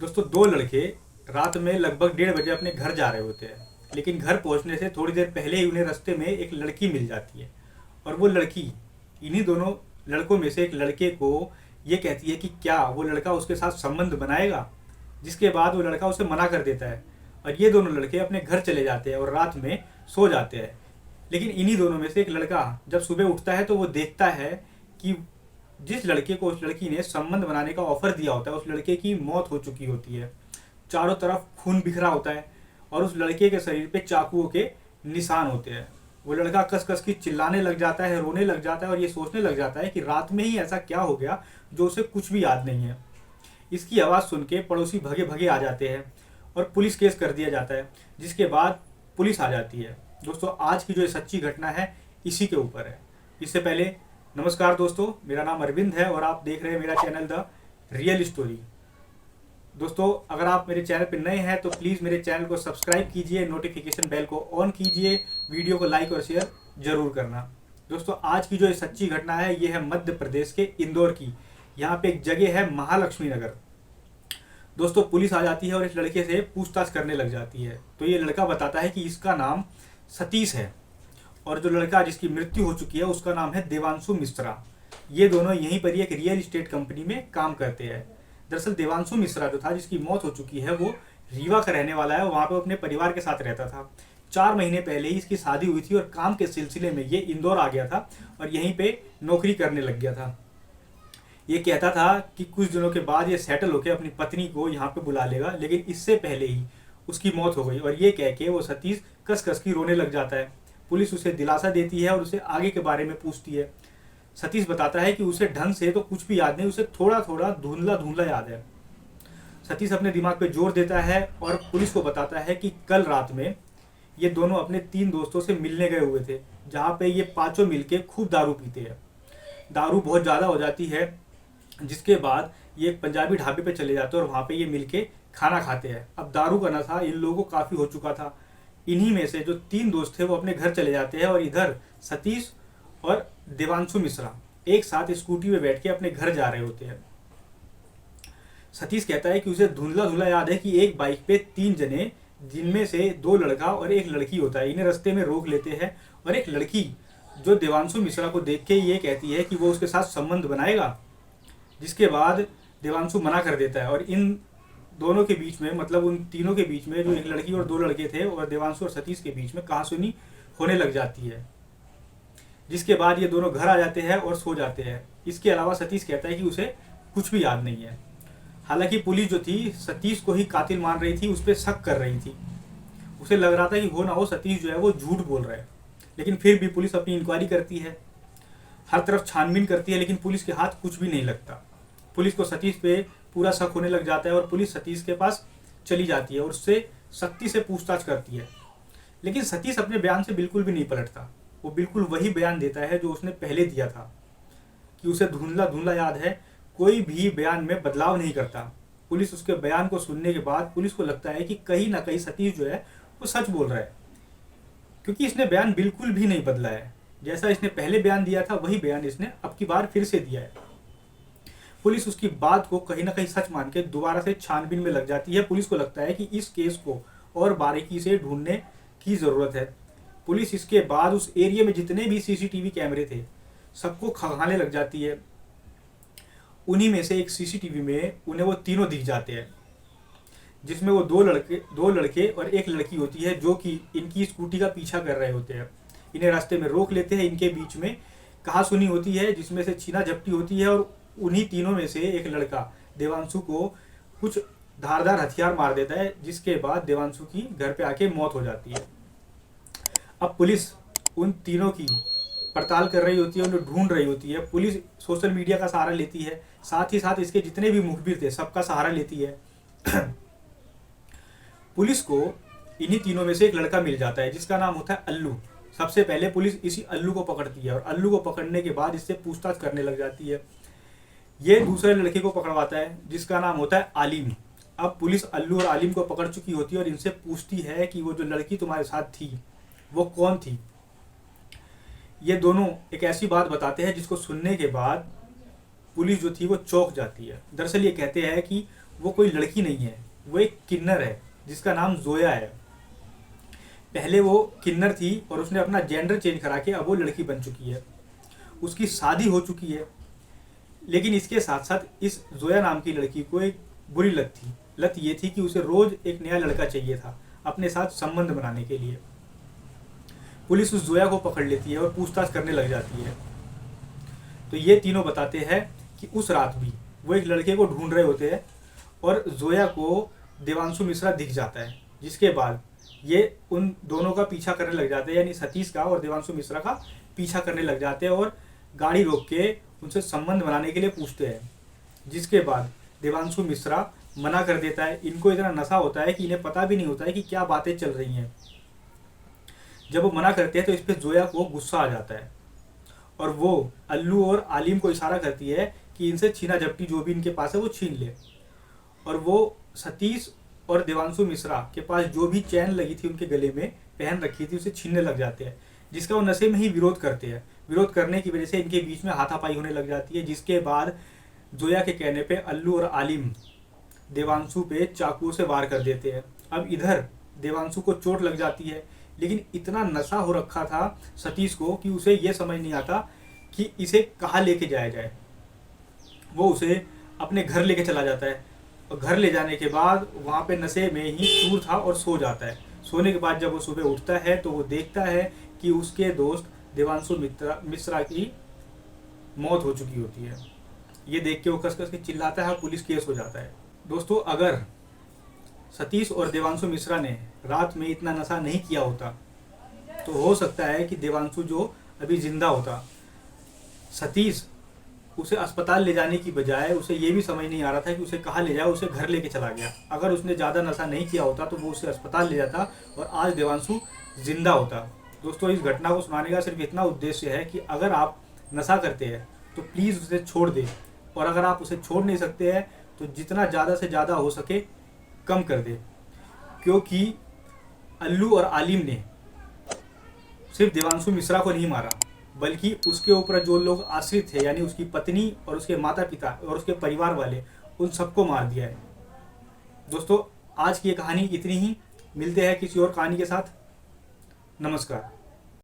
दोस्तों, दो लड़के रात में लगभग 1:30 बजे अपने घर जा रहे होते हैं। लेकिन घर पहुंचने से थोड़ी देर पहले ही उन्हें रास्ते में एक लड़की मिल जाती है। और वो लड़की इन्हीं दोनों लड़कों में से एक लड़के को ये कहती है कि क्या वो लड़का उसके साथ संबंध बनाएगा। जिसके बाद वो लड़का उसे मना कर देता है और ये दोनों लड़के अपने घर चले जाते हैं और रात में सो जाते हैं। लेकिन इन्हीं दोनों में से एक लड़का जब सुबह उठता है तो वो देखता है कि जिस लड़के को उस लड़की ने संबंध बनाने का ऑफर दिया होता है उस लड़के की मौत हो चुकी होती है। चारों तरफ खून बिखरा होता है और उस लड़के के शरीर पे चाकुओं के निशान होते हैं। वो लड़का कस कस की चिल्लाने लग जाता है, रोने लग जाता है और ये सोचने लग जाता है कि रात में ही ऐसा क्या हो गया जो उसे कुछ भी याद नहीं है। इसकी आवाज़ सुन के पड़ोसी भगे भगे आ जाते हैं और पुलिस केस कर दिया जाता है, जिसके बाद पुलिस आ जाती है। दोस्तों, आज की जो ये सच्ची घटना है इसी के ऊपर है। इससे पहले नमस्कार दोस्तों, मेरा नाम अरविंद है और आप देख रहे हैं मेरा चैनल द रियल स्टोरी। दोस्तों, अगर आप मेरे चैनल पर नए हैं तो प्लीज़ मेरे चैनल को सब्सक्राइब कीजिए, नोटिफिकेशन बेल को ऑन कीजिए, वीडियो को लाइक और शेयर जरूर करना। दोस्तों, आज की जो ये सच्ची घटना है ये है मध्य प्रदेश के इंदौर की। यहाँ पे एक जगह है महालक्ष्मी नगर। दोस्तों, पुलिस आ जाती है और इस लड़के से पूछताछ करने लग जाती है। तो ये लड़का बताता है कि इसका नाम सतीश है और जो लड़का जिसकी मृत्यु हो चुकी है उसका नाम है देवांशु मिश्रा। ये दोनों यहीं पर ही एक रियल इस्टेट कंपनी में काम करते हैं। दरअसल देवांशु मिश्रा जो था जिसकी मौत हो चुकी है वो रीवा का रहने वाला है। वहाँ पे अपने परिवार के साथ रहता था। 4 महीने पहले ही इसकी शादी हुई थी और काम के सिलसिले में ये इंदौर आ गया था और यहीं पे नौकरी करने लग गया था। ये कहता था कि कुछ दिनों के बाद ये सेटल होकर अपनी पत्नी को यहाँ पे बुला लेगा, लेकिन इससे पहले ही उसकी मौत हो गई। और ये कह के वो सतीश कस कस की रोने लग जाता है। पुलिस उसे दिलासा देती है और उसे आगे के बारे में पूछती है। सतीश बताता है कि उसे ढंग से तो कुछ भी याद नहीं, उसे थोड़ा थोड़ा धुंधला धुंधला याद है। सतीश अपने दिमाग पे जोर देता है और पुलिस को बताता है कि कल रात में ये दोनों अपने 3 दोस्तों से मिलने गए हुए थे, जहाँ पे ये पांचों मिलके खूब दारू पीते हैं। दारू बहुत ज़्यादा हो जाती है, जिसके बाद ये एक पंजाबी ढाबे पे चले जाते हैं और वहाँ पे ये मिलके खाना खाते हैं। अब दारू का नशा इन लोगों को काफ़ी हो चुका था। इन्हीं में से जो 3 दोस्त थे वो अपने घर चले जाते हैं और इधर सतीश और देवांशु मिश्रा एक साथ स्कूटी में बैठ के अपने घर जा रहे होते हैं। सतीश कहता है कि उसे धुंधला धुंधला याद है कि एक बाइक पे 3 जने, जिनमें से 2 लड़का और एक लड़की होता है, इन्हें रास्ते में रोक लेते हैं और एक लड़की जो देवांशु मिश्रा को देख के ये कहती है कि वो उसके साथ संबंध बनाएगा। जिसके बाद देवांशु मना कर देता है और इन दोनों के बीच में, मतलब उन तीनों के बीच में, जो एक लड़की और 2 लड़के थे और देवांशु और सतीश के बीच में कहासुनी होने लग जाती है। जिसके बाद ये दोनों घर आ जाते हैं और सो जाते हैं। इसके अलावा सतीश कहता है कि उसे कुछ भी याद नहीं है। हालांकि पुलिस जो थी सतीश को ही कातिल मान रही थी, उस पर शक कर रही थी। उसे लग रहा था कि हो ना हो सतीश जो है वो झूठ बोल रहा है। लेकिन फिर भी पुलिस अपनी इंक्वायरी करती है, हर तरफ छानबीन करती है, लेकिन पुलिस के हाथ कुछ भी नहीं लगता। पुलिस को सतीश पे पूरा शक होने लग जाता है और पुलिस सतीश के पास चली जाती है और उससे सख्ती से पूछताछ करती है। लेकिन सतीश अपने बयान से बिल्कुल भी नहीं पलटता। वो बिल्कुल वही बयान देता है जो उसने पहले दिया था, कि उसे धुंधला धुंधला याद है, कोई भी बयान में बदलाव नहीं करता। पुलिस उसके बयान को सुनने के बाद पुलिस को लगता है कि कहीं ना कहीं सतीश जो है वो सच बोल रहा है, क्योंकि इसने बयान बिल्कुल भी नहीं बदला है। जैसा इसने पहले बयान दिया था वही बयान इसने अब की बार फिर से दिया है। पुलिस उसकी बात को कहीं ना कहीं सच मान के दोबारा से छानबीन में लग जाती है। पुलिस को लगता है कि इस केस को और बारीकी से ढूंढने की ज़रूरत है। पुलिस इसके बाद उस एरिया में जितने भी सीसीटीवी कैमरे थे सबको खंगालने लग जाती है। उन्हीं में से एक सीसीटीवी में उन्हें वो तीनों दिख जाते हैं, जिसमें वो 2 लड़के और एक लड़की होती है जो कि इनकी स्कूटी का पीछा कर रहे होते हैं। इन्हें रास्ते में रोक लेते हैं। इनके बीच में कहासुनी होती है जिसमें से छीना झपटी होती है और उन्हीं तीनों में से एक लड़का देवांशु को कुछ धारदार हथियार मार देता है, जिसके बाद देवांशु की घर पे आके मौत हो जाती है। अब पुलिस उन तीनों की पड़ताल कर रही होती है, उन्हें ढूंढ रही होती है। पुलिस सोशल मीडिया का सहारा लेती है, साथ ही साथ इसके जितने भी मुखबिर थे सबका सहारा लेती है। पुलिस को इन्हीं तीनों में से एक लड़का मिल जाता है जिसका नाम होता है अल्लू। सबसे पहले पुलिस इसी अल्लू को पकड़ती है और अल्लू को पकड़ने के बाद इससे पूछताछ करने लग जाती है। ये दूसरे लड़के को पकड़वाता है जिसका नाम होता है आलिम। अब पुलिस अल्लू और आलिम को पकड़ चुकी होती है और इनसे पूछती है कि वो जो लड़की तुम्हारे साथ थी वो कौन थी। ये दोनों एक ऐसी बात बताते हैं जिसको सुनने के बाद पुलिस जो थी वो चौंक जाती है। दरअसल ये कहते हैं कि वो कोई लड़की नहीं है, वो एक किन्नर है जिसका नाम जोया है। पहले वो किन्नर थी और उसने अपना जेंडर चेंज करा के अब वो लड़की बन चुकी है। उसकी शादी हो चुकी है, लेकिन इसके साथ साथ इस जोया नाम की लड़की को एक बुरी लत थी। लत ये थी कि उसे रोज एक नया लड़का चाहिए था अपने साथ संबंध बनाने के लिए। पुलिस उस जोया को पकड़ लेती है और पूछताछ करने लग जाती है। तो ये तीनों बताते हैं कि उस रात भी वो एक लड़के को ढूंढ रहे होते हैं और जोया को देवांशु मिश्रा दिख जाता है, जिसके बाद ये उन दोनों का पीछा करने लग जाते हैं, यानी सतीश का और देवांशु मिश्रा का पीछा करने लग जाते हैं और गाड़ी रोक के उनसे संबंध बनाने के लिए पूछते हैं। जिसके बाद देवांशु मिश्रा मना कर देता है। इनको इतना नशा होता है कि इन्हें पता भी नहीं होता है कि क्या बातें चल रही हैं। जब वो मना करते हैं तो इस पर जोया को गुस्सा आ जाता है और वो अल्लू और आलिम को इशारा करती है कि इनसे छीना झपटी जो भी इनके पास है वो छीन ले। और वो सतीश और देवांशु मिश्रा के पास जो भी चैन लगी थी उनके गले में पहन रखी थी उसे छीनने लग जाते हैं, जिसका वो नशे में ही विरोध करते हैं। विरोध करने की वजह से इनके बीच में हाथापाई होने लग जाती है, जिसके बाद जोया के कहने पे अल्लू और आलिम देवांशु पे चाकुओं से वार कर देते हैं। अब इधर देवांशु को चोट लग जाती है, लेकिन इतना नशा हो रखा था सतीश को कि उसे ये समझ नहीं आता कि इसे कहाँ लेके जाया जाए। वो उसे अपने घर लेके चला जाता है और घर ले जाने के बाद वहाँ पे नशे में ही चूर था और सो जाता है। सोने के बाद जब वो सुबह उठता है तो वो देखता है कि उसके दोस्त देवांशु मिश्रा की मौत हो चुकी होती है। ये देख के वो कस कस के चिल्लाता है और पुलिस केस हो जाता है। दोस्तों, अगर सतीश और देवांशु मिश्रा ने रात में इतना नशा नहीं किया होता तो हो सकता है कि देवांशु जो अभी जिंदा होता। सतीश उसे अस्पताल ले जाने की बजाय उसे ये भी समझ नहीं आ रहा था कि उसे कहाँ ले जाए, उसे घर लेके चला गया। अगर उसने ज़्यादा नशा नहीं किया होता तो वो उसे अस्पताल ले जाता और आज देवांशु जिंदा होता। दोस्तों, इस घटना को सुनाने का सिर्फ इतना उद्देश्य है कि अगर आप नशा करते हैं तो प्लीज़ उसे छोड़ दें, और अगर आप उसे छोड़ नहीं सकते हैं तो जितना ज़्यादा से ज़्यादा हो सके कम कर दें। क्योंकि अल्लू और आलिम ने सिर्फ देवांशु मिश्रा को नहीं मारा, बल्कि उसके ऊपर जो लोग आश्रित थे, यानी उसकी पत्नी और उसके माता पिता और उसके परिवार वाले, उन सबको मार दिया है। दोस्तों, आज की ये कहानी इतनी ही। मिलते हैं किसी और कहानी के साथ। नमस्कार।